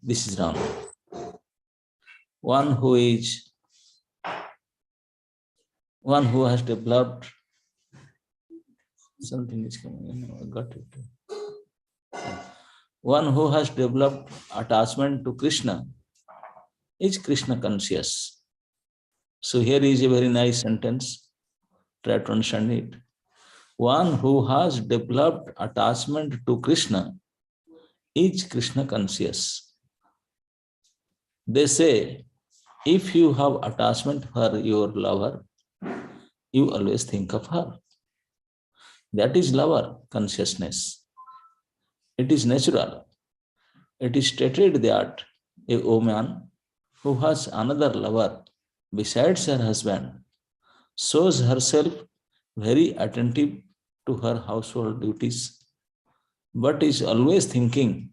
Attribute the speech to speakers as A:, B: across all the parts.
A: this is wrong. One who has developed something is coming in. I got it. One who has developed attachment to Krishna is Krishna conscious. So here is a very nice sentence. Try to understand it. One who has developed attachment to Krishna is Krishna conscious. They say, if you have attachment for your lover, you always think of her. That is lover consciousness. It is natural. It is stated that a woman who has another lover besides her husband shows herself very attentive to her household duties, but is always thinking,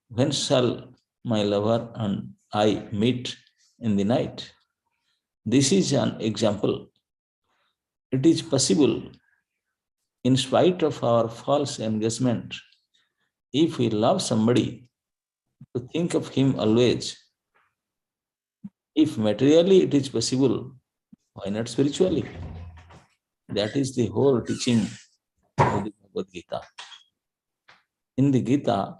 A: when shall my lover and I meet in the night? This is an example. It is possible, in spite of our false engagement, if we love somebody, to think of him always. If materially it is possible, why not spiritually? That is the whole teaching of the Bhagavad Gita. In the Gita,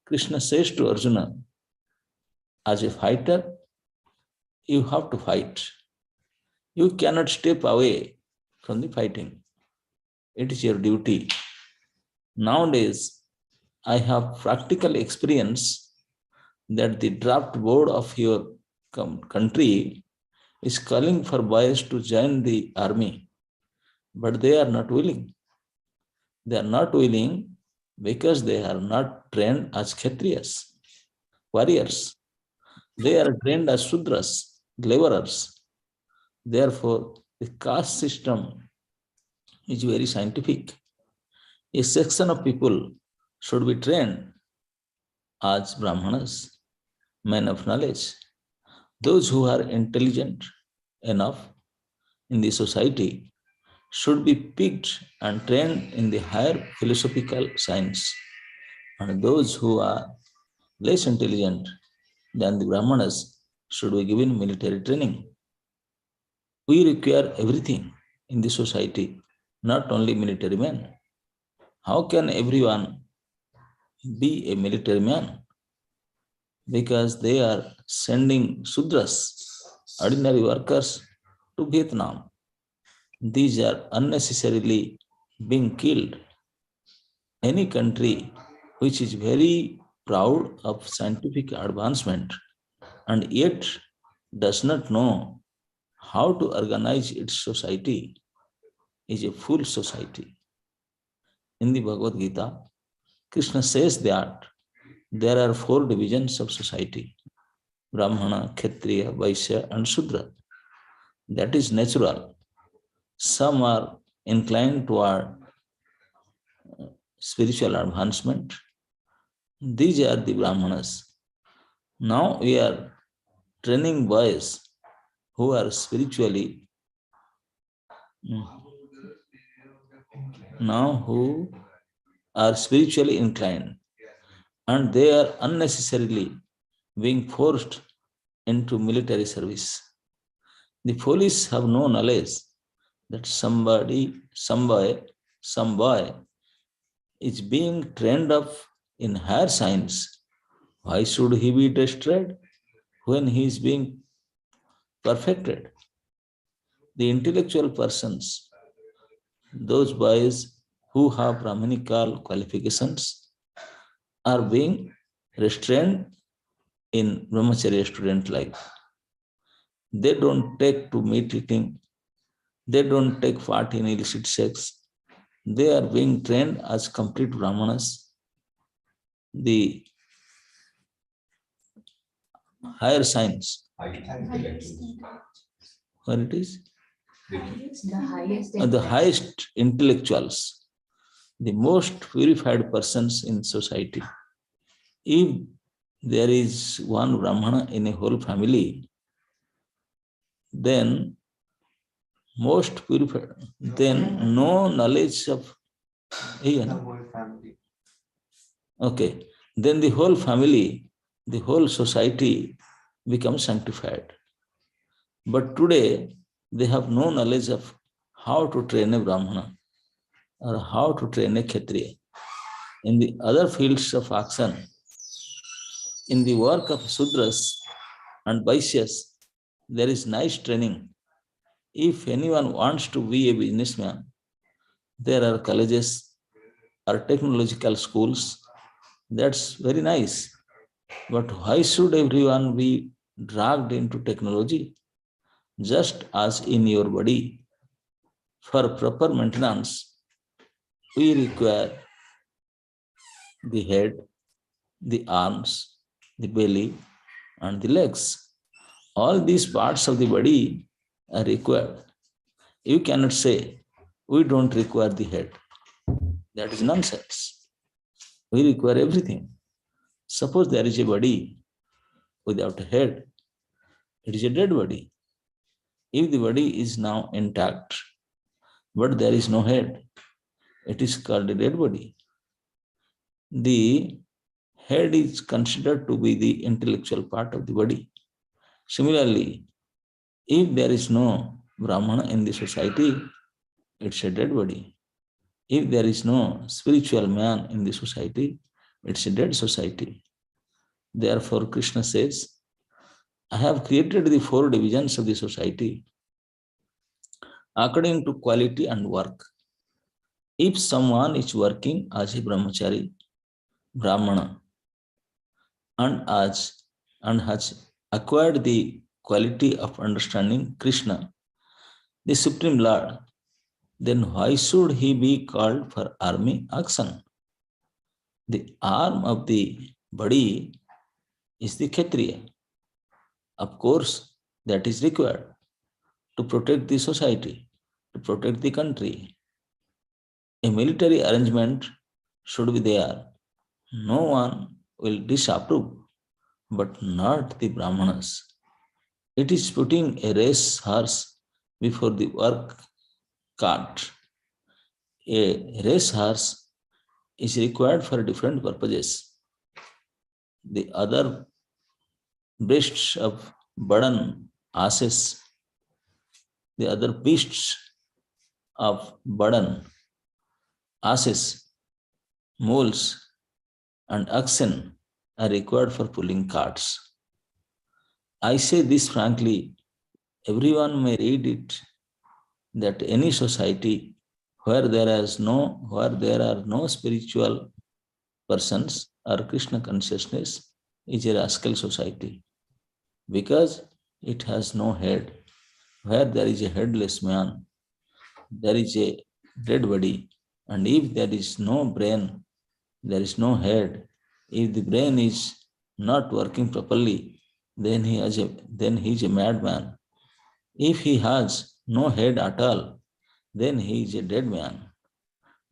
A: Krishna says to Arjuna, as a fighter, you have to fight. You cannot step away from the fighting. It is your duty. Nowadays, I have practical experience that the draft board of your country is calling for boys to join the army, but they are not willing. They are not willing because they are not trained as Kshatriyas, warriors. They are trained as Sudras, laborers. Therefore, the caste system is very scientific. A section of people should be trained as Brahmanas, men of knowledge. Those who are intelligent enough in the society should be picked and trained in the higher philosophical science. And those who are less intelligent than the Brahmanas should be given military training. We require everything in the society, not only military men. How can everyone be a military man? Because they are sending Sudras, ordinary workers, to Vietnam. These are unnecessarily being killed. Any country which is very proud of scientific advancement and yet does not know how to organize its society is a fool society. In the Bhagavad Gita, Krishna says that there are 4 divisions of society: Brahmana, Kshatriya, Vaishya, and Shudra. That is natural. Some are inclined toward spiritual advancement. These are the Brahmanas. Now we are training boys who are spiritually inclined, and they are unnecessarily being forced into military service. The police have no knowledge that some boy is being trained up in higher science. Why should he be destroyed when he is being perfected? The intellectual persons, those boys who have Brahmanical qualifications, are being restrained in Brahmacharya student life. They don't take to meat eating. They don't take part in illicit sex. They are being trained as complete Brahmanas. The higher science. Where it is? The highest intellectuals, the most purified persons in society. If there is one Brahmana in a whole family, then most purified, then no knowledge of the whole family. Okay, then the whole family the whole society becomes sanctified. But today, they have no knowledge of how to train a Brahmana or how to train a Kshatriya. In the other fields of action, in the work of Sudras and Vaishyas, there is nice training. If anyone wants to be a businessman, there are colleges or technological schools. That's very nice. But why should everyone be dragged into technology? Just as in your body, for proper maintenance, we require the head, the arms, the belly, and the legs. All these parts of the body are required. You cannot say, we don't require the head. That is nonsense. We require everything. Suppose there is a body without a head, it is a dead body. If the body is now intact, but there is no head, it is called a dead body. The head is considered to be the intellectual part of the body. Similarly, if there is no Brahmana in the society, it's a dead body. If there is no spiritual man in the society, it's a dead society. Therefore, Krishna says, I have created the four divisions of the society according to quality and work. If someone is working as a brahmachari, Brahmana, and has acquired the quality of understanding Krishna, the Supreme Lord, then why should he be called for army action? The arm of the body is the Kshatriya. Of course, that is required to protect the society, to protect the country. A military arrangement should be there. No one will disapprove, but not the Brahmanas. It is putting a race horse before the work cart. A race horse is required for different purposes. The other beasts of burden, asses, the other beasts of burden, asses, mules, and oxen are required for pulling carts. I say this frankly, everyone may read it, that any society where there are no spiritual persons or Krishna consciousness is a rascal society, because it has no head. Where there is a headless man, there is a dead body, and if there is no brain, there is no head. If the brain is not working properly, then he is a madman. If he has no head at all, then he is a dead man.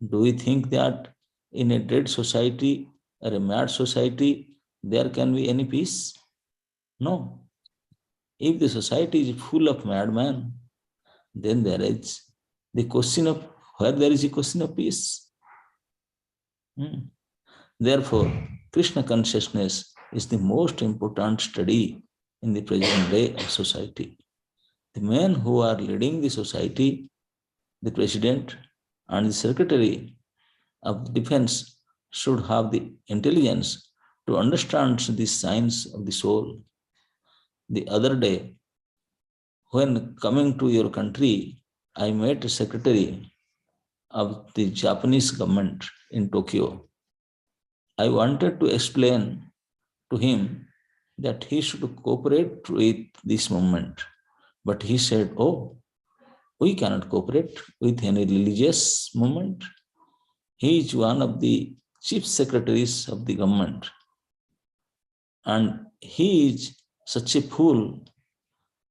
A: Do we think that in a dead society or a mad society there can be any peace? No. If the society is full of madmen, then there is the question of where there is a question of peace. Therefore, Krishna consciousness is the most important study in the present day of society. The men who are leading the society, the president and the secretary of defense, should have the intelligence to understand the science of the soul. The other day, when coming to your country, I met a secretary of the Japanese government in Tokyo. I wanted to explain to him that he should cooperate with this movement. But he said, oh, we cannot cooperate with any religious movement. He is one of the chief secretaries of the government. And he is such a fool.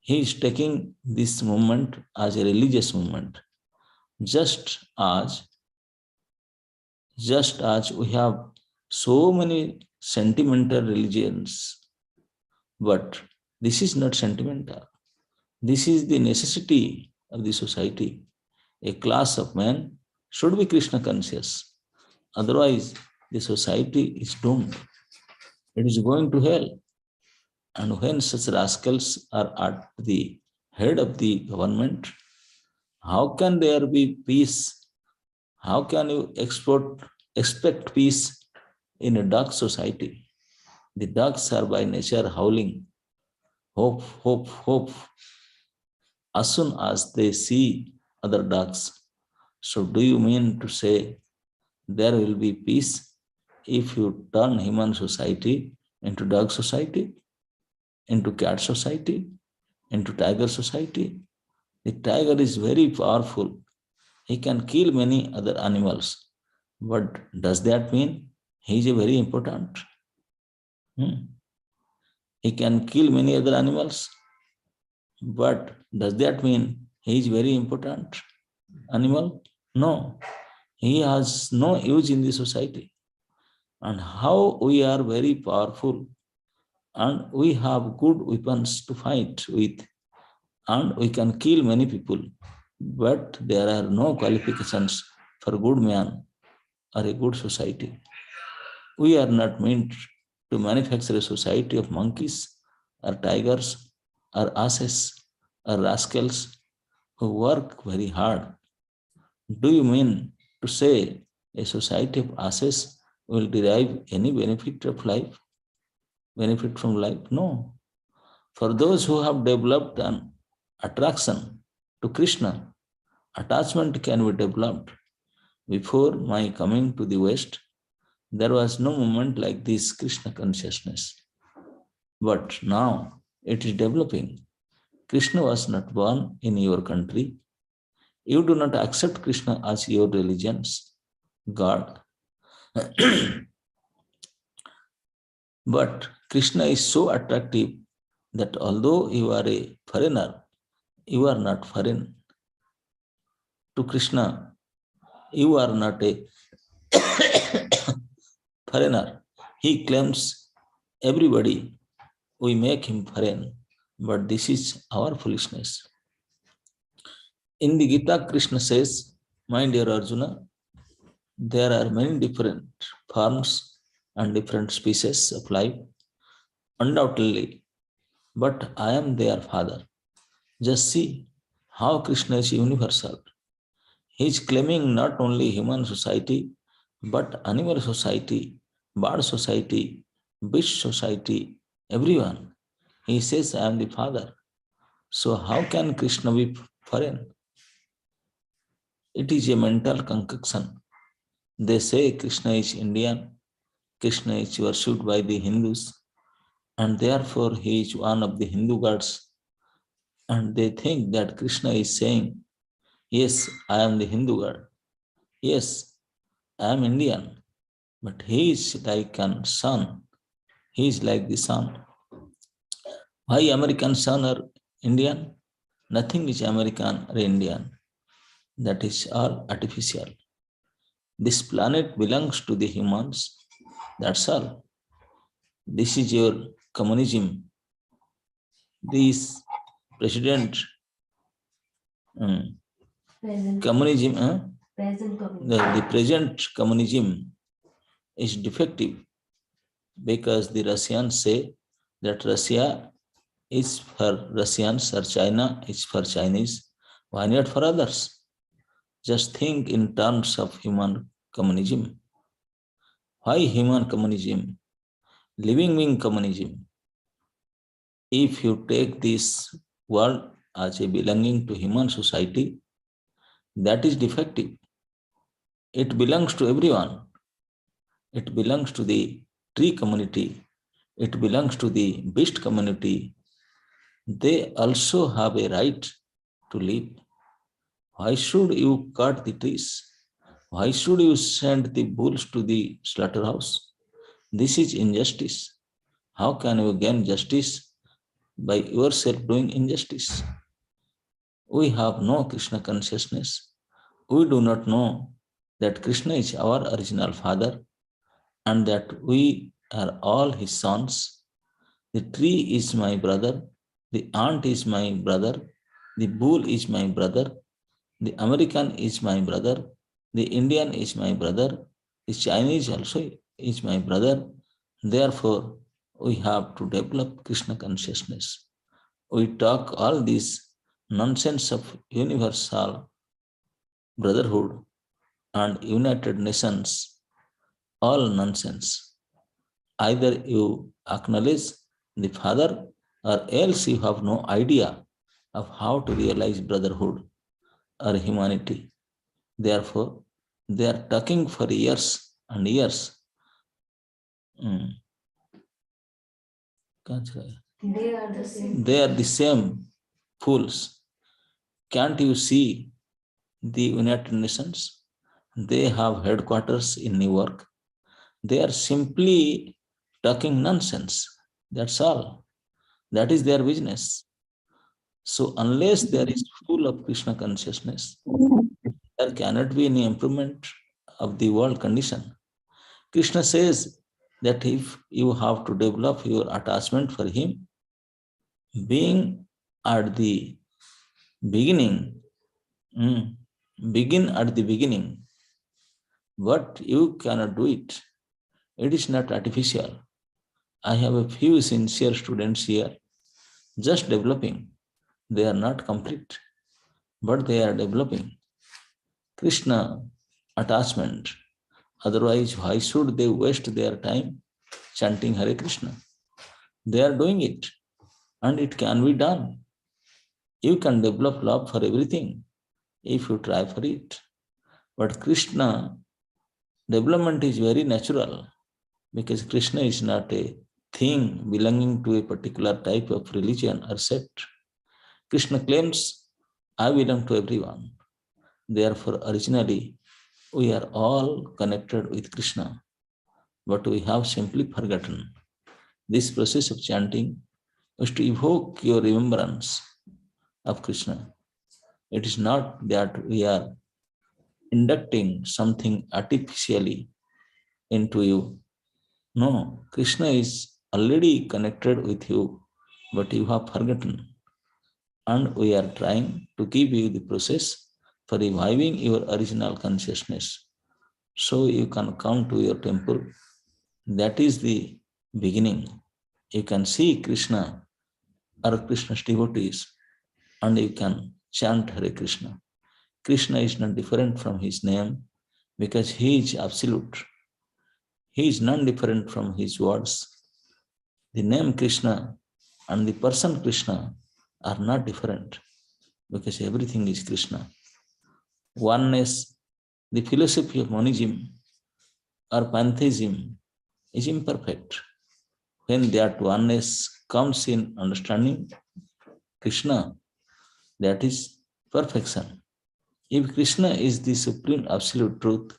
A: He is taking this movement as a religious movement. Just as we have so many sentimental religions, but this is not sentimental. This is the necessity of the society. A class of men should be Krishna conscious. Otherwise, the society is doomed. it is going to hell. And when such rascals are at the head of the government, how can there be peace? How can you expect peace in a dark society? The dogs are by nature howling, hope, hope, hope, as soon as they see other dogs. So, do you mean to say there will be peace if you turn human society into dog society, into cat society, into tiger society? The tiger is very powerful. He can kill many other animals. But does that mean he is a very important? He can kill many other animals. But does that mean he is very important animal? No. He has no use in the society. And how we are very powerful and we have good weapons to fight with and we can kill many people. But there are no qualifications for good man or a good society. We are not meant to manufacture a society of monkeys or tigers or asses or rascals who work very hard. Do you mean to say a society of asses will derive any benefit of life, benefit from life? No. For those who have developed an attraction to Krishna, attachment can be developed. Before my coming to the West, there was no moment like this Krishna consciousness. But now it is developing. Krishna was not born in your country. You do not accept Krishna as your religion's God. But Krishna is so attractive that although you are a foreigner, you are not foreign to Krishna. You are not a foreigner. He claims everybody, we make him foreign, but this is our foolishness. In the Gita, Krishna says, my dear Arjuna, there are many different forms and different species of life, undoubtedly, but I am their father. Just see how Krishna is universal. He is claiming not only human society, but animal society, bird society, beast society, everyone. He says, I am the father. So how can Krishna be foreign? It is a mental concoction. They say Krishna is Indian, Krishna is worshipped by the Hindus, and therefore he is one of the Hindu gods. And they think that Krishna is saying, yes, I am the Hindu god. Yes, I am Indian. But he is like a sun. He is like the sun. Why American sun or Indian? Nothing is American or Indian. That is all artificial. This planet belongs to the humans. That's all. This is your communism. This president communism, the present communism is defective because the Russians say that Russia is for Russians or China is for Chinese. Why not for others? Just think in terms of human communism. Why human communism? Living being communism. If you take this world as a belonging to human society, that is defective. It belongs to everyone. It belongs to the tree community. It belongs to the beast community. They also have a right to live. Why should you cut the trees? Why should you send the bulls to the slaughterhouse? This is injustice. How can you gain justice by yourself doing injustice? We have no Krishna consciousness. We do not know that Krishna is our original father and that we are all his sons. The tree is my brother, the ant is my brother, the bull is my brother, the American is my brother, the Indian is my brother, the Chinese also is my brother. Therefore, we have to develop Krishna consciousness. We talk all this nonsense of universal brotherhood and United Nations, all nonsense. Either you acknowledge the Father or else you have no idea of how to realize brotherhood or humanity. Therefore, they are talking for years and years. Hmm. They are the same fools. Can't you see the United Nations? They have headquarters in New York. They are simply talking nonsense. That's all. That is their business. So unless there is full of Krishna consciousness, there cannot be any improvement of the world condition. Krishna says that if you have to develop your attachment for him, being at the beginning, begin at the beginning, but you cannot do it. It is not artificial. I have a few sincere students here, just developing. They are not complete, but they are developing Krishna attachment. Otherwise, why should they waste their time chanting Hare Krishna? They are doing it, and it can be done. You can develop love for everything if you try for it. But Krishna development is very natural because Krishna is not a thing belonging to a particular type of religion or sect. Krishna claims, I belong to everyone. Therefore, originally, we are all connected with Krishna, but we have simply forgotten. This process of chanting is to evoke your remembrance of Krishna. It is not that we are inducting something artificially into you. No, Krishna is already connected with you, but you have forgotten. And we are trying to give you the process for reviving your original consciousness. So you can come to your temple. That is the beginning. You can see Krishna or Krishna's devotees and you can chant Hare Krishna. Krishna is not different from his name because he is absolute. He is non-different from his words. The name Krishna and the person Krishna are not different because everything is Krishna. Oneness, the philosophy of monism or pantheism is imperfect. When that oneness comes in understanding Krishna, that is perfection. If Krishna is the supreme absolute truth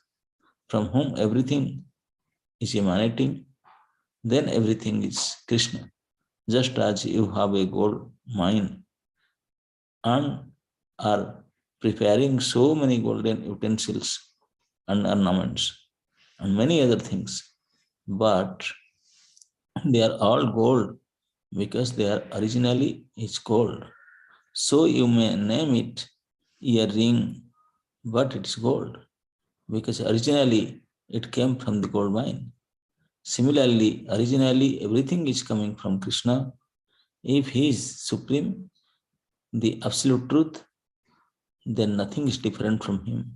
A: from whom everything is emanating, then everything is Krishna. Just as you have a gold mine and are preparing so many golden utensils and ornaments and many other things, but they are all gold because they are originally is gold. So you may name it earring, but it's gold because originally it came from the gold mine. Similarly, originally everything is coming from Krishna. If he is supreme, the absolute truth, then nothing is different from him.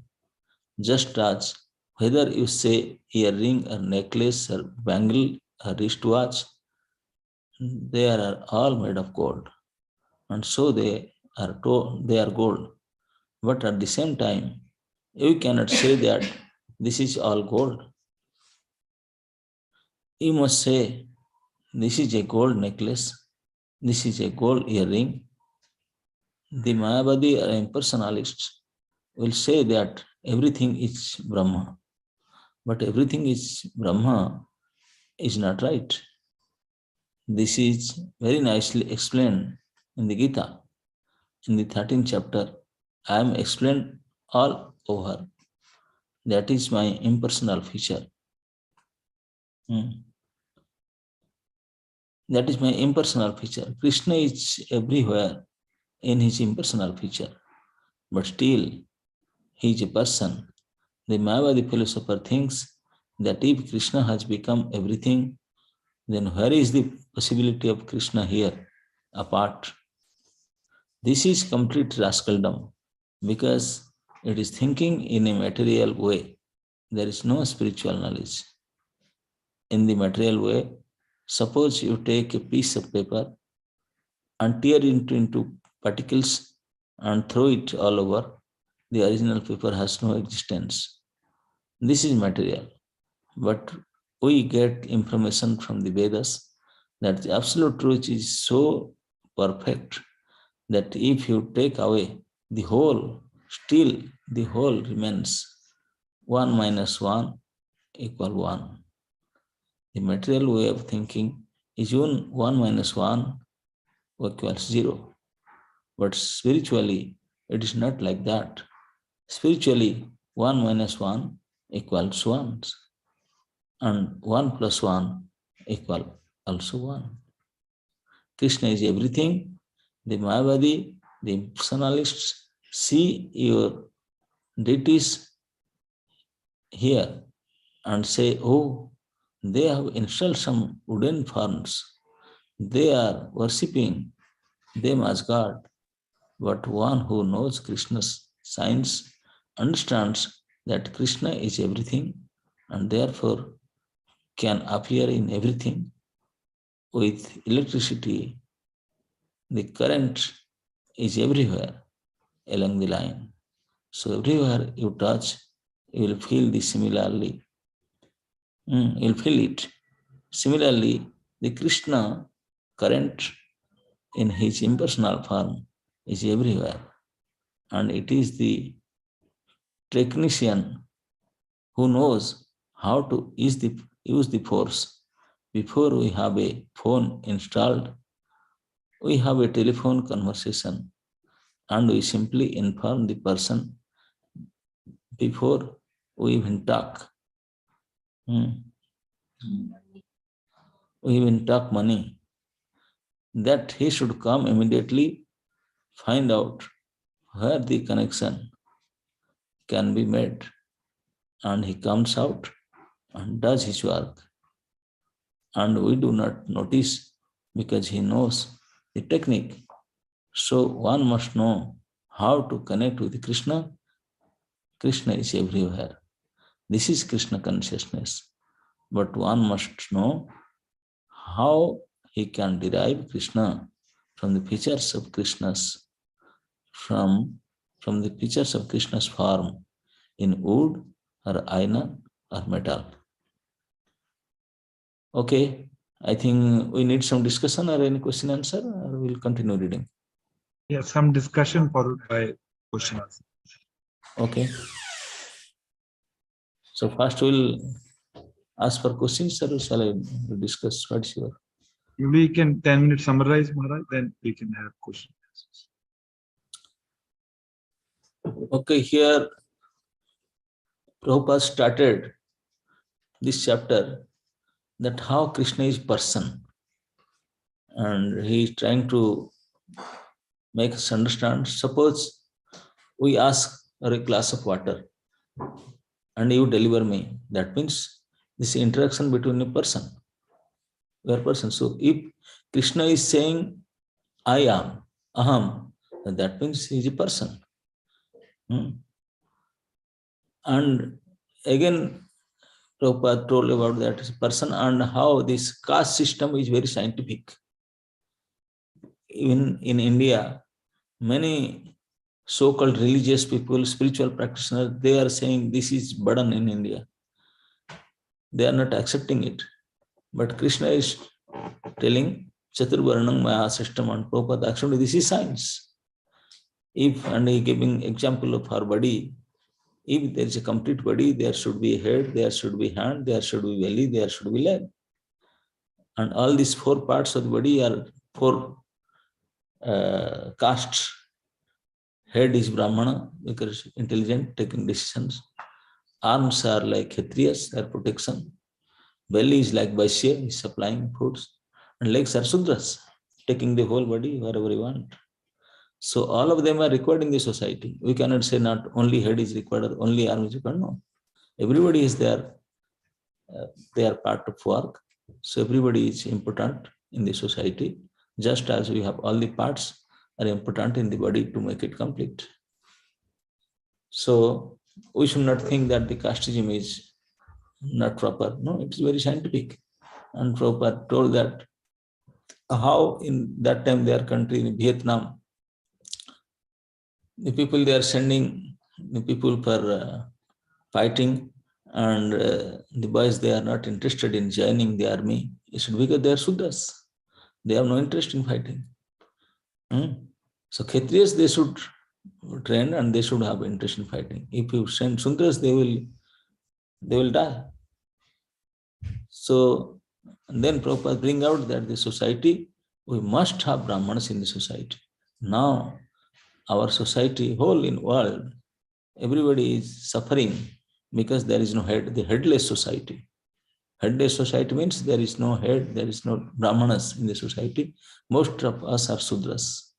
A: Just as whether you say earring or necklace or bangle or wristwatch, they are all made of gold. And so they are gold. But at the same time, you cannot say that this is all gold. You must say, this is a gold necklace, this is a gold earring. The Mayavadi or impersonalists will say that everything is Brahma. But everything is Brahma is not right. This is very nicely explained in the Gita. In the 13th chapter, I am explained all over. That is my impersonal feature. That is my impersonal feature. Krishna is everywhere in his impersonal feature, but still he is a person. The Mayavadi philosopher thinks that if Krishna has become everything, then where is the possibility of Krishna here apart? This is complete rascaldom because it is thinking in a material way. There is no spiritual knowledge. In the material way, suppose you take a piece of paper and tear it into particles and throw it all over, the original paper has no existence. This is material. But we get information from the Vedas that the absolute truth is so perfect that if you take away the whole, still the whole remains 1 minus 1 equal 1. The material way of thinking is 1 minus 1 equals 0. But spiritually, it is not like that. Spiritually, 1 minus 1 equals 1. And 1 plus 1 equal also 1. Krishna is everything. The Mayavadi, the personalists see your deities here and say, oh, they have installed some wooden forms. They are worshipping them as God. But one who knows Krishna's science understands that Krishna is everything and therefore can appear in everything. With electricity, the current is everywhere along the line. So everywhere you touch, you will feel the similarly. You'll feel it. Similarly, the Krishna current in his impersonal form is everywhere. And it is the technician who knows how to use the force. Before we have a phone installed, we have a telephone conversation and we simply inform the person before we even talk. We even talk money, that he should come immediately, find out where the connection can be made, and he comes out and does his work. And we do not notice because he knows the technique. So one must know how to connect with Krishna. Krishna is everywhere. This is Krishna consciousness. But one must know how he can derive Krishna from the features of Krishna's, from the features of Krishna's form in wood or iron or metal. Okay, I think we need some discussion or any question answer, or we'll continue reading.
B: Yeah, some discussion followed by question answer.
A: Okay. So first we'll ask for questions, or shall I discuss what's your?
B: We can 10 minutes summarize, Maharaj, then we can have questions.
A: Okay, here Prabhupada started this chapter that how Krishna is person, and he is trying to make us understand. Suppose we ask for a glass of water and you deliver me. That means this interaction between a person. We are person. So if Krishna is saying I am, aham, that means he is a person. And again, Prabhupada told about that person and how this caste system is very scientific. Even in India, many so-called religious people, spiritual practitioners, they are saying this is burden in India. They are not accepting it. But Krishna is telling Chaturvarnam Maya system and Prabhupada, actually this is science. If, and he giving example of our body, if there is a complete body, there should be a head, there should be hand, there should be belly, there should be leg. And all these 4 parts of the body are 4 castes. Head is Brahmana, because intelligent, taking decisions. Arms are like Kshatriyas, their protection. Belly is like Vaishya, is supplying foods. And legs are Sudras, taking the whole body wherever you want. So all of them are required in the society. We cannot say not only head is required or only arm is required. No. Everybody is there. They are part of work. So everybody is important in the society, just as we have all the parts are important in the body to make it complete. So we should not think that the casteism is not proper. No, it is very scientific. And Prabhupada told that how in that time their country in Vietnam, the people they are sending the people for fighting, and the boys they are not interested in joining the army. It should be because they are Sudras. They have no interest in fighting. So Kshatriyas they should train and they should have interest in fighting. If you send Sudras, they will die. So and then Prabhupada bring out that the society, we must have Brahmanas in the society. Now our society, whole in world, everybody is suffering because there is no head, the headless society. Headless society means there is no head, there is no Brahmanas in the society. Most of us are Sudras.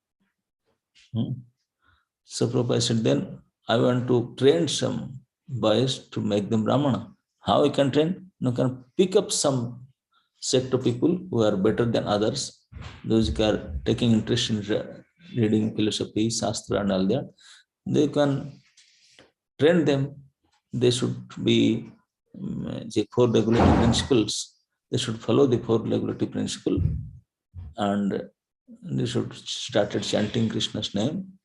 A: So Prabhupada said, then I want to train some boys to make them Brahmana. How we can train? You can pick up some sect of people who are better than others, those who are taking interest in reading philosophy, Shastra and all that. They can train them. They should be the four regulative principles. They should follow the four regulative principles, and they should start chanting Krishna's name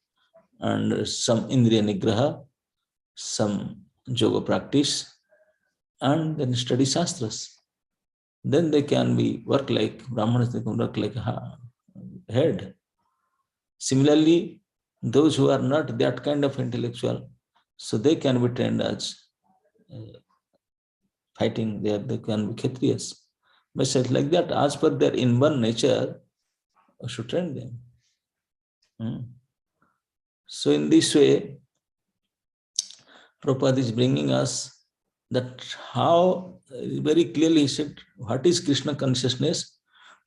A: and some Indriya Nigraha, some yoga practice, and then study Shastras. Then they can be work like Brahmanas, they can work like a head. Similarly, those who are not that kind of intellectual, so they can be trained as fighting, they can be Kshatriyas. But such like that, as per their inborn nature, we should train them. So in this way, Prabhupada is bringing us that how, very clearly he said, what is Krishna consciousness?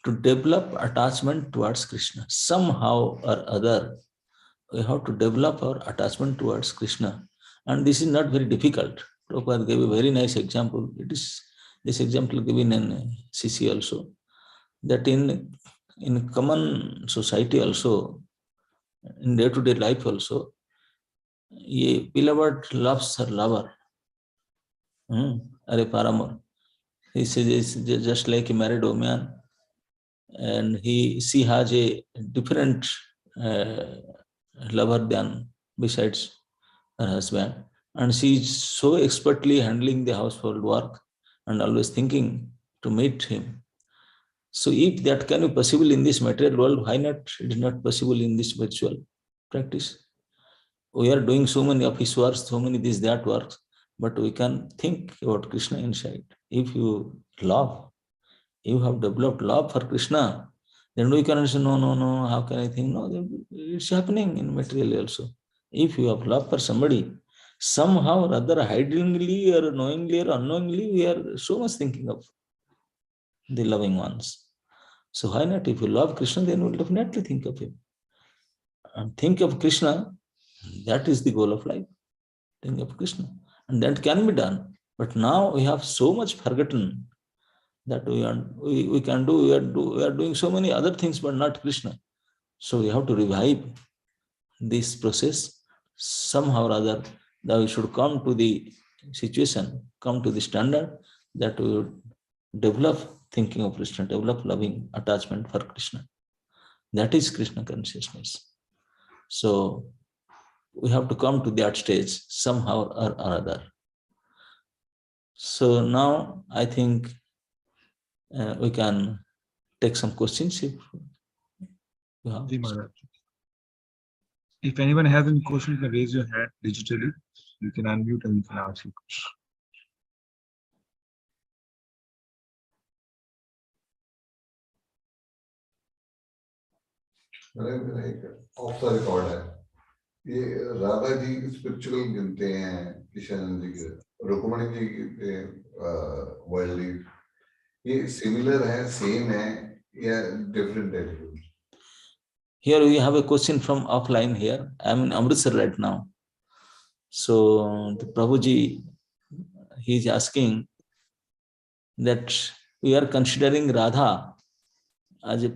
A: To develop attachment towards Krishna. Somehow or other, we have to develop our attachment towards Krishna. And this is not very difficult. Prabhupada gave a very nice example. It is this example given in CC also, that in common society also, in day-to-day life also, a beloved loves her lover. Are paramour. He says it's just like a married woman, and she has a different lover than besides her husband, and she is so expertly handling the household work and always thinking to meet him. So if that can be possible in this material world, why not? It is not possible in this spiritual practice. We are doing so many office works, so many this, that works, but we can think about Krishna inside. If you love, you have developed love for Krishna, then we can say, no, how can I think? No, it's happening in material also. If you have love for somebody, somehow or other, hidingly or knowingly or unknowingly, we are so much thinking of the loving ones. So why not? If you love Krishna, then we'll definitely think of him. And think of Krishna, that is the goal of life. Think of Krishna. And that can be done. But now we have so much forgotten that we are doing so many other things, but not Krishna. So we have to revive this process somehow or other, that we should come to the situation, come to the standard that we would develop thinking of Krishna, develop loving attachment for Krishna. That is Krishna consciousness. So we have to come to that stage somehow or other. So now I think we can take some questions if you have.
B: If anyone has any question, you can raise your hand digitally. You can unmute and you can ask your question.
C: मेरा एक of the record है, ये Radha ji spiritual गिनते हैं किशन जी के, रुक्मणी जी के worldly, ये similar है, सेम है या डिफरेंट है?
A: Here we have a question from offline here. I am in Amritsar right now. So the Prabhuji, he is asking that we are considering Radha as a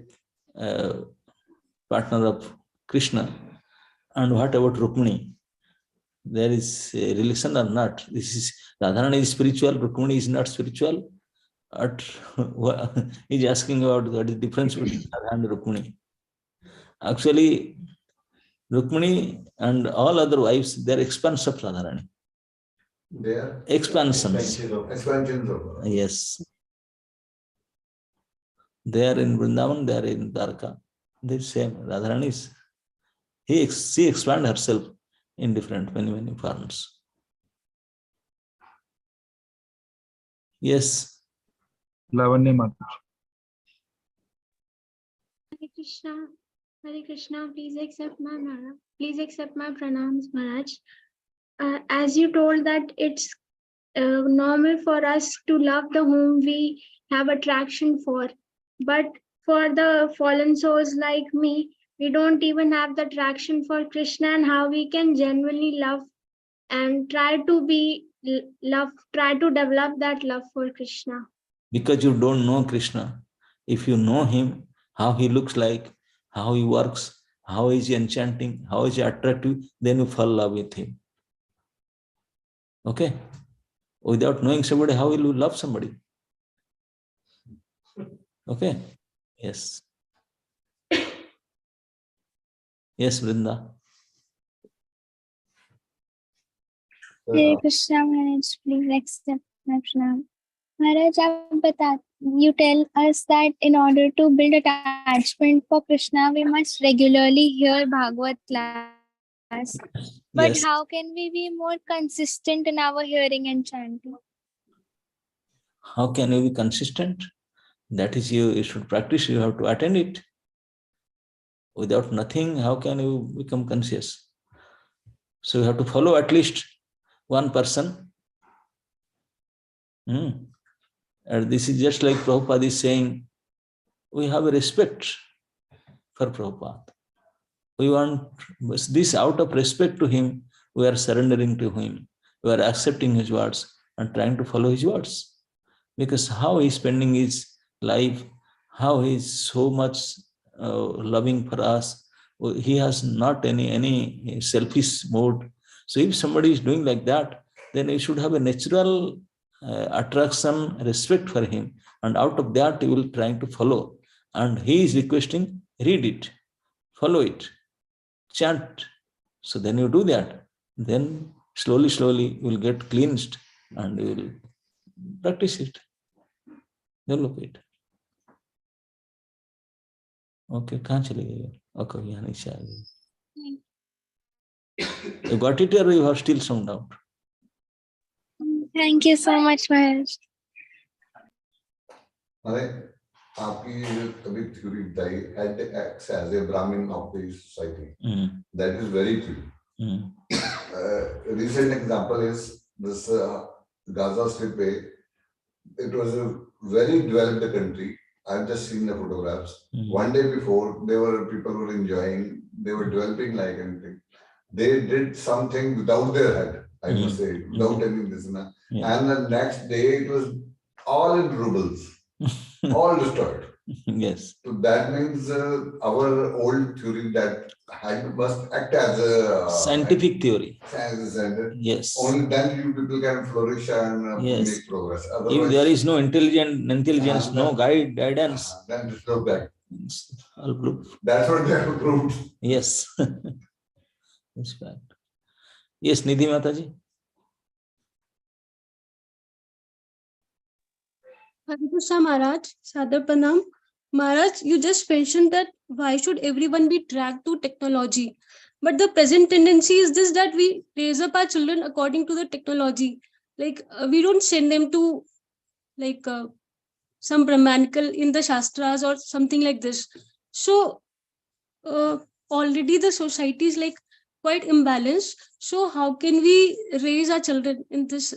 A: partner of Krishna. And what about Rukmini? There is a relation or not? This is Radharani is spiritual, Rukmini is not spiritual. He's asking about what is the difference between Radha and Rukmini. Actually, Rukmini and all other wives, they are expansions of Radharani.
C: They are
A: Expansions.
C: expansions of.
A: Yes. They are in Vrindavan, they are in Dwarka. They same. Radharani is, she expand herself in different many forms. Yes.
B: Lavanya Mataji.
D: Hare Krishna. Hare Krishna. Please accept my Maharaj. Please accept my pranams, Maharaj. As you told that it's normal for us to love the whom we have attraction for, but for the fallen souls like me, we don't even have the attraction for Krishna, and how we can genuinely love and try to develop that love for Krishna.
A: Because you don't know Krishna. If you know him, how he looks like, how he works, how is he enchanting, how is he attractive, then you fall in love with him. Okay? Without knowing somebody, how will you love somebody? Okay? Yes. Yes, Vrinda.
D: Hare Krishna, Maharaj, please accept my pranam. Maharaj, you tell us that in order to build attachment for Krishna, we must regularly hear Bhagavad class. But
A: Yes.
D: how can we be more consistent in our hearing and chanting?
A: How can you be consistent? That is, you should practice, you have to attend it. Without nothing, how can you become conscious? So you have to follow at least one person. And this is just like Prabhupada is saying, we have a respect for Prabhupada. We want this out of respect to him, we are surrendering to him. We are accepting his words and trying to follow his words. Because how he is spending his life, how he is so much loving for us, he has not any selfish mode. So if somebody is doing like that, then you should have a natural attraction, respect for him. And out of that, you will try to follow. And he is requesting, read it, follow it, chant. So then you do that. Then slowly you will get cleansed and you will practice it. Develop it. Okay, कहाँ चले गए? Okay, यहाँ नीचे आ गए. You got it or you have still some doubt?
D: Thank you so much, Maharaj.
C: अरे आपकी अभी theory बताई acts as a Brahmin of the society. That is very true. Recent example is this Gaza Strip. It was a very developed country. I've just seen the photographs. One day before, people were enjoying. They were developing like anything. They did something without their head, I must say, without any business. Yeah. And the next day, it was all in rubles, all destroyed.
A: Yes.
C: So that means our old theory that head must act as a
A: scientific theory.
C: Yes. Only then you people can flourish and make progress.
A: Otherwise, if there is no intelligence, no guidance,
C: then just look back.
A: All proof.
C: That's what they have proved.
A: Yes. That's fact. Yes, Nidhi Mataji.
E: Hare Krishna Maharaj, Sadar Pranam. Maharaj, you just mentioned that why should everyone be dragged to technology? But the present tendency is this, that we raise up our children according to the technology. Like we don't send them to like some Brahmanical in the Shastras or something like this. So already the society is like quite imbalanced. So how can we raise our children in this?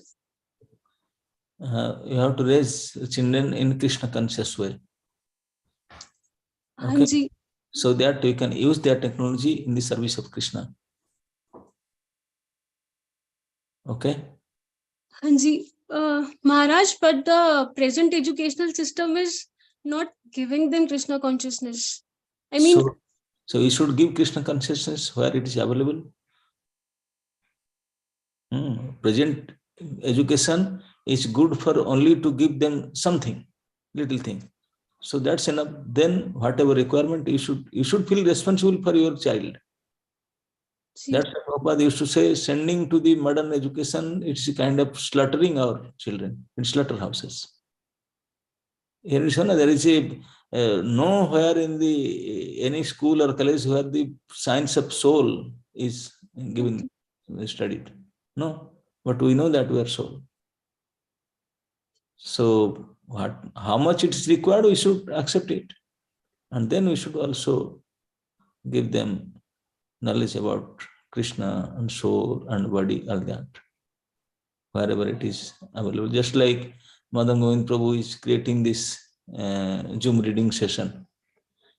A: You have to raise children in Krishna conscious way. Okay.
E: Hanji.
A: So that you can use their technology in the service of Krishna. Okay.
E: Hanji. Maharaj, but the present educational system is not giving them Krishna consciousness. I mean,
A: So we should give Krishna consciousness where it is available. Present education is good for only to give them something, little thing. So that's enough. Then whatever requirement you should feel responsible for your child. That's what Prabhupada used to say, sending to the modern education, it's a kind of slaughtering our children in slaughterhouses. There is nowhere in the any school or college where the science of soul is given, studied. No, but we know that we are soul. So how much it is required, we should accept it. And then we should also give them knowledge about Krishna and soul and body, all that, wherever it is available. Just like Madan Govind Prabhu is creating this Zoom reading session.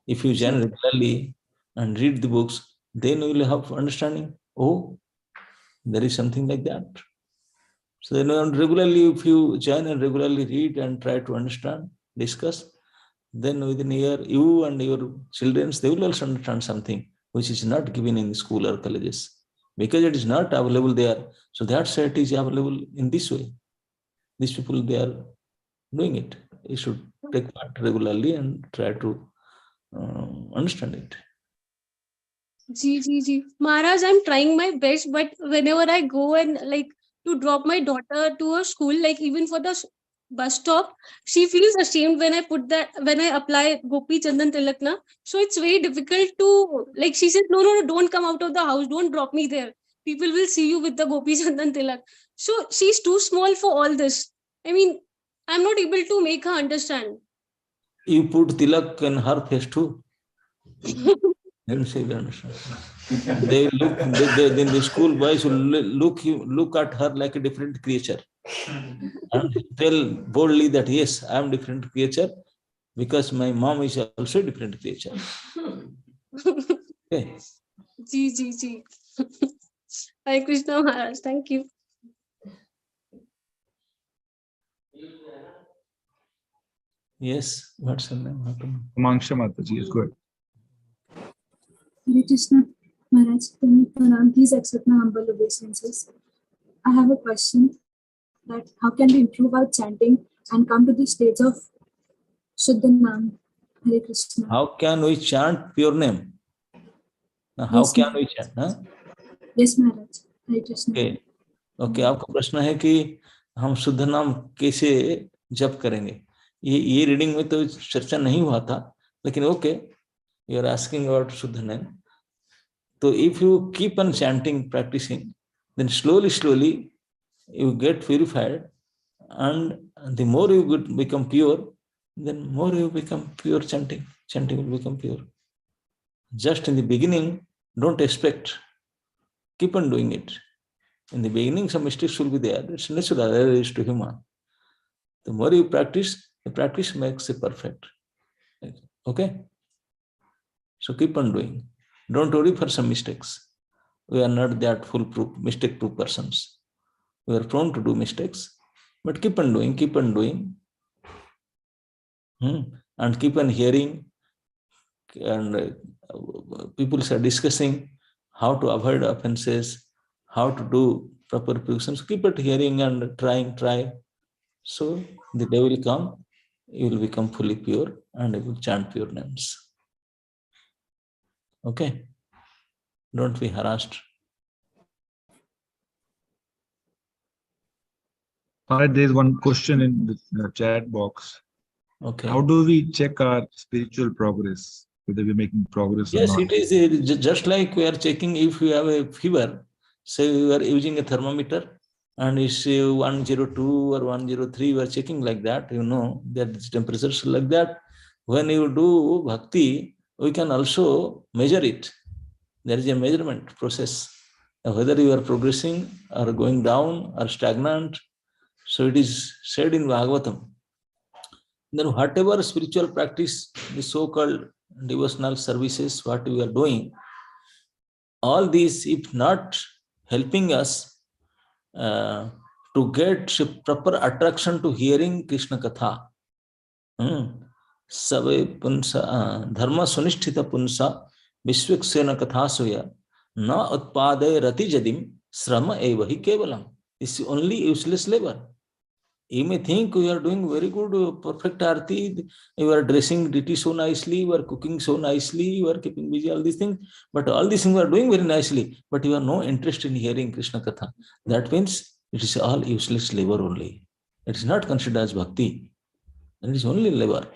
A: If you join regularly and read the books, then you will have understanding. Oh, there is something like that. So then regularly, if you join and regularly read and try to understand, discuss, then within a year, you and your children, they will also understand something which is not given in school or colleges, because it is not available there. So that's why it is available in this way. These people, they are doing it. You should take part regularly and try to understand it.
E: Maharaj, I'm trying my best, but whenever I go and to drop my daughter to a school, even for the bus stop, she feels ashamed when I apply Gopi Chandan Tilakna. So it's very difficult to, she says, no, don't come out of the house, don't drop me there. People will see you with the Gopi Chandan Tilak. So she's too small for all this. I mean, I'm not able to make her understand.
A: You put tilak in her face too. Then she will understand. They look. Then the school boys will look at her like a different creature, and tell boldly that yes, I am different creature because my mom is also a different creature. Okay.
E: Ji. Hare Krishna Maharaj. Thank you.
A: Yes, what's her name?
B: Mangsha Mataji is good.
F: Hare Krishna Maharaj, please accept my humble obeisances. I have a question that how can we improve our chanting and come to the stage of Shuddha Nam? Hare Krishna.
A: How can we chant pure name? How
F: Yes,
A: can we chant? Huh?
F: Yes, Maharaj. Hare Krishna.
A: Okay. आपका प्रश्न है कि हम शुद्ध नाम कैसे जप करेंगे? ये रीडिंग में तो चर्चा नहीं हुआ था, लेकिन okay, you are asking about शुद्ध name. So if you keep on chanting, practicing, then slowly you get purified, and the more you become pure, then more you become pure chanting. Chanting will become pure. Just in the beginning, don't expect. Keep on doing it. In the beginning, some mistakes will be there. It's natural, it is to human. The more you practice, the practice makes it perfect. Okay? So keep on doing. Don't worry for some mistakes. We are not that foolproof, mistake-proof persons. We are prone to do mistakes, but keep on doing, and keep on hearing. And people are discussing how to avoid offenses, how to do proper purification. So keep it hearing and try. So the day will come, you will become fully pure and you will chant pure names. Okay? Don't be harassed.
B: There's one question in the chat box.
A: Okay.
B: How do we check our spiritual progress, whether we're making progress or
A: Yes,
B: not?
A: it is just like we are checking if you have a fever. Say we are using a thermometer and it's 102 or 103, we are checking like that, that the temperatures like that. When you do bhakti, we can also measure it. There is a measurement process, whether you are progressing or going down or stagnant. So it is said in Bhagavatam. Then whatever spiritual practice, the so-called devotional services, what we are doing, all these, if not helping us to get proper attraction to hearing Krishna Katha. Sabe punsa dharma sunisthita punsa vishwaksena katha soya na utpade rati jadim srama evahi kevalam. This is only useless labor. You may think you are doing very good, perfect arti, you are dressing DT so nicely, you are cooking so nicely, you are keeping busy, all these things. But all these things you are doing very nicely, but you have no interest in hearing Krishna Katha. That means it is all useless labor only. It is not considered as bhakti. It is only labor.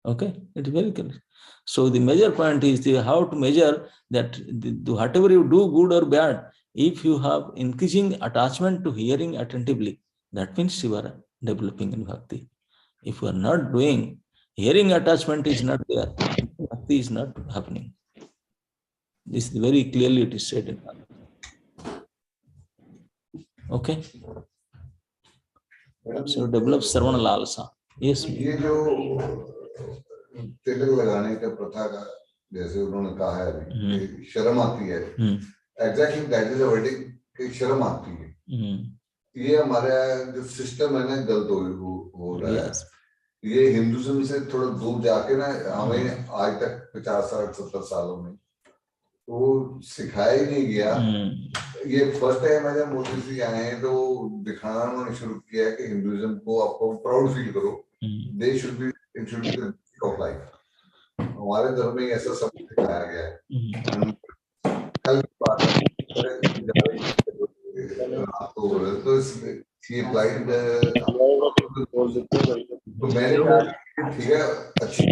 A: Okay, it is very clear. So the major point is how to measure that whatever you do, good or bad, if you have increasing attachment to hearing attentively, that means you are developing in bhakti. If you are not doing, hearing attachment is not there, bhakti is not happening. This is very clearly it is said in Bhagavad. Okay. So develop Sarvana Lalasa. Yes.
C: ये जो तिलक लगाने का प्रथा का जैसे उन्होंने कहा है अभी कि शर्म आती है, exactly that is a wording कि शर्म आती है. ये हमारा जो सिस्टम है ना गलत हो रहा है. ये हिंदुइज्म से थोड़ा दूर जाके ना हमें आज तक 50-60-70 सालों में वो सिखाया ही नहीं गया. ये फर्स्ट टाइम है जब मोदी जी आए हैं तो दिखाना उन्होंने शुरू किया है कि हिंदुइज्म को आपको प्राउड फील करो. They should be it should be of life. हमारे धर्म में ऐसा सब सिखाया गया है. कल की बात है तो ये अप्लाइड तो मैंने कहा ठीक है अच्छी है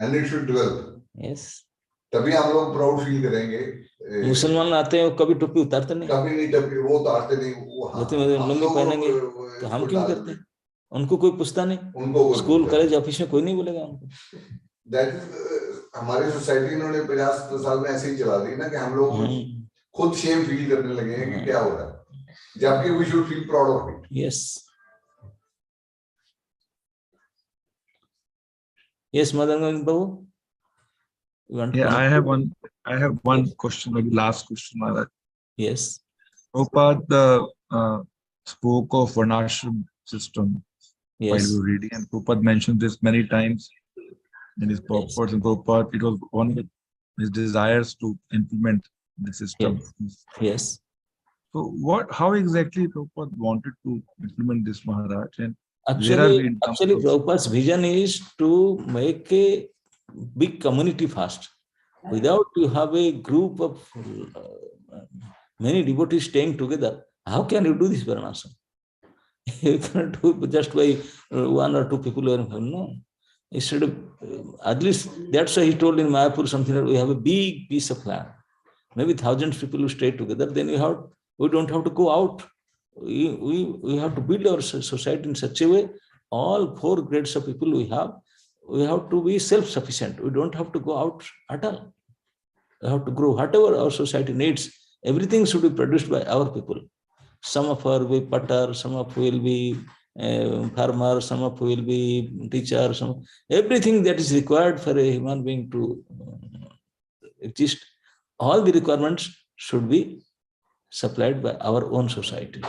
C: and it should develop. Yes, तभी हम लोग प्राउड फील करेंगे.
A: मुसलमान आते हैं कभी टोपी उतारते नहीं,
C: कभी नहीं टोपी वो उतारते नहीं. वो
A: लुंगी पहनेंगे तो हम क्यों करते हैं? उनको कोई पूछता नहीं. उनको स्कूल कॉलेज ऑफिस में कोई नहीं बोलेगा उनको.
C: दैट इज हमारी सोसाइटी इन्होंने 50 साल में ऐसे ही चला दी ना कि हम लोग खुद शेम फील करने लगे हैं कि क्या हो रहा है, जबकि we should feel proud of it.
A: Yes yes Madan Govind Babu.
B: Yeah, I have one question, maybe last question, Maharaj.
A: Yes.
B: Prabhupada spoke of Varnashram system while we were reading, and Prabhupada mentioned this many times in his purports. And Prabhupada, it was one of his desires to implement the system.
A: Yes.
B: So how exactly Prabhupada wanted to implement this, Maharaj? And
A: actually Prabhupada's vision is to make a big community fast. Without you have a group of many devotees staying together, how can you do this Varnashram? You cannot do it just by one or two people. No. Instead of, at least that's why he told in Mayapur something that we have a big piece of land. Maybe thousands of people who stay together, then we don't have to go out. We have to build our society in such a way, all 4 grades of people we have to be self-sufficient. We don't have to go out at all. We have to grow whatever our society needs. Everything should be produced by our people. Some of us will be potter, some of will be farmer, some of will be teacher. Everything that is required for a human being to exist, all the requirements should be supplied by our own society.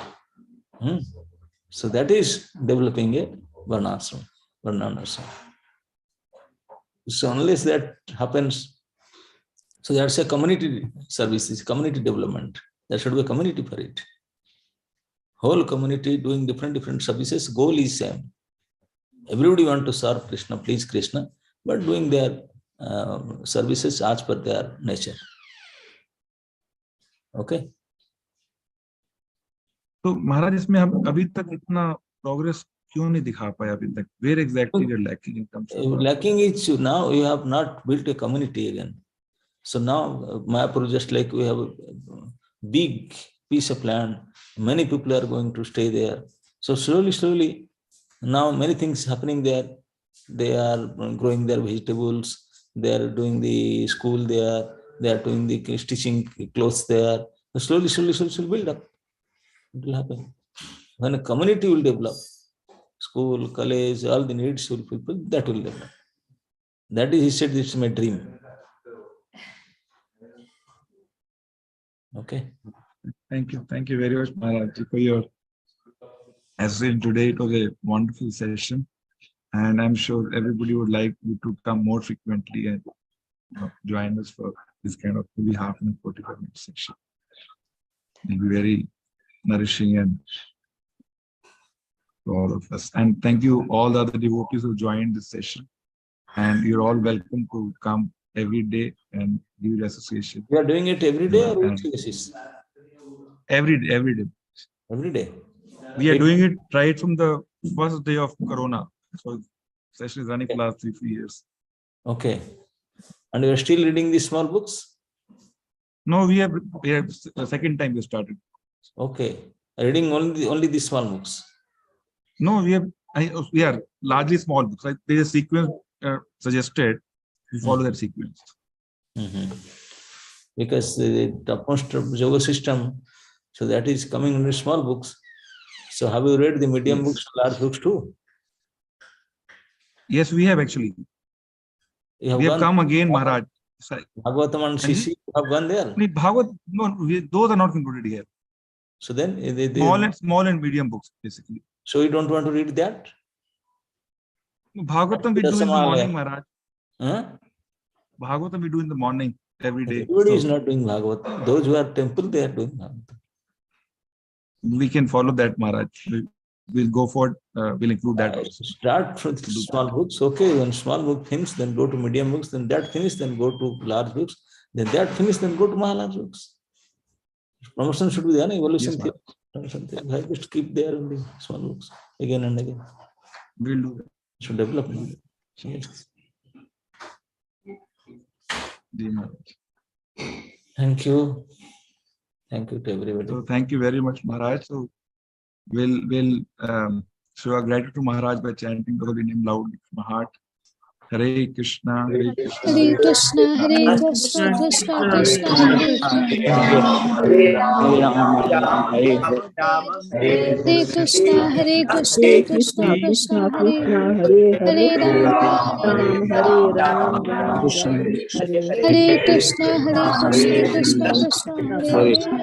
A: So that is developing a Varnashram. So unless that happens, so that's a community service, community development. There should be a community for it. Whole community doing different services, goal is same. Everybody want to serve Krishna, please Krishna, but doing their services as per their nature. Okay.
B: So Maharaj, इसमें हम अभी तक इतना progress क्यों नहीं दिखा पाए अभी तक? Where exactly we are lacking in terms of?
A: Lacking is now we have not built a community again. So now Mayapur, just like we have a big piece of land, many people are going to stay there. So slowly, now many things happening there. They are growing their vegetables. They are doing the school there. They are doing the stitching clothes there. So slowly build up. It will happen. When a community will develop, school, college, all the needs will fulfill, that will develop. That is, he said, this is my dream. Okay.
B: Thank you very much, Maharaj, for your assistance today. It was a wonderful session, and I'm sure everybody would like you to come more frequently and join us for this kind of maybe half an hour, 45-minute session. It'll be very nourishing and to all of us. And thank you all the other devotees who joined this session. And you're all welcome to come every day and give your association.
A: We are doing it every day or weekly basis?
B: Every day, every day.
A: Every day.
B: We are doing it right from the first day of Corona. So session is running for the last 3-4 years.
A: Okay. And you are still reading these small books?
B: No, we have the second time we started.
A: Okay. Reading only these small books?
B: No, we are largely small books. Like there is a sequence suggested. We follow that sequence.
A: Because the topmost yoga system, so that is coming under small books. So have you read the medium books, large books too?
B: Yes, we have actually. We have come again, Maharaj.
A: Bhagavatam and Shishi, you have gone there?
B: Those are not included here.
A: So then
B: small and medium books, basically.
A: So you don't want to read that?
B: Bhagavatam we do in the morning, Maharaj. Bhagavatam we do in the morning every day.
A: Everybody is not doing Bhagavatam. Those who are temple, they are doing Bhagavatam.
B: We can follow that, Maharaj. We'll go for we'll include that also.
A: Start from small books. Okay, when small book finishes, then go to medium books. Then that finishes, then go to large books. Then that finishes, then go to Maharaj books. Promotion should be there, evolution. Yes, I just keep there in the small books again and again.
B: We'll do that.
A: Should develop. Yes. Thank you. Thank you to everybody.
B: So thank you very much, Maharaj. So we'll show our gratitude to Maharaj by chanting the holy name loudly from my heart. Hare Krishna, Hare Krishna,
E: Hare Krishna, Hare Krishna, Krishna Krishna, Hare Hare Krishna, Hare Krishna, Krishna Krishna, Hare Hare Ram, Hare Ram, Hare Krishna, Krishna Krishna, Hare Hare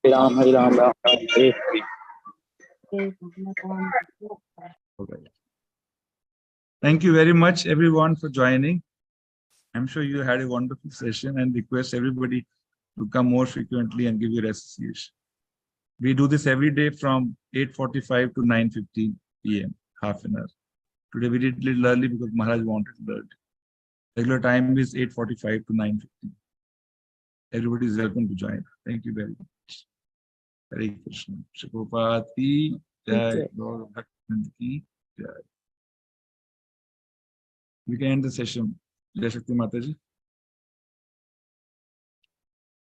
G: Ram, Hare Ram, Ram, Hare.
B: Thank you very much, everyone, for joining. I'm sure you had a wonderful session and request everybody to come more frequently and give your association. We do this every day from 8:45 to 9:15 p.m., half an hour. Today we did a little early because Maharaj wanted it early. Regular time is 8:45 to 9:15. Everybody is welcome to join. Thank you very much. Hare Krishna. Shikopati Jai. Lord Bhakti Jai. We can end the session. Jai Shakti Mataji.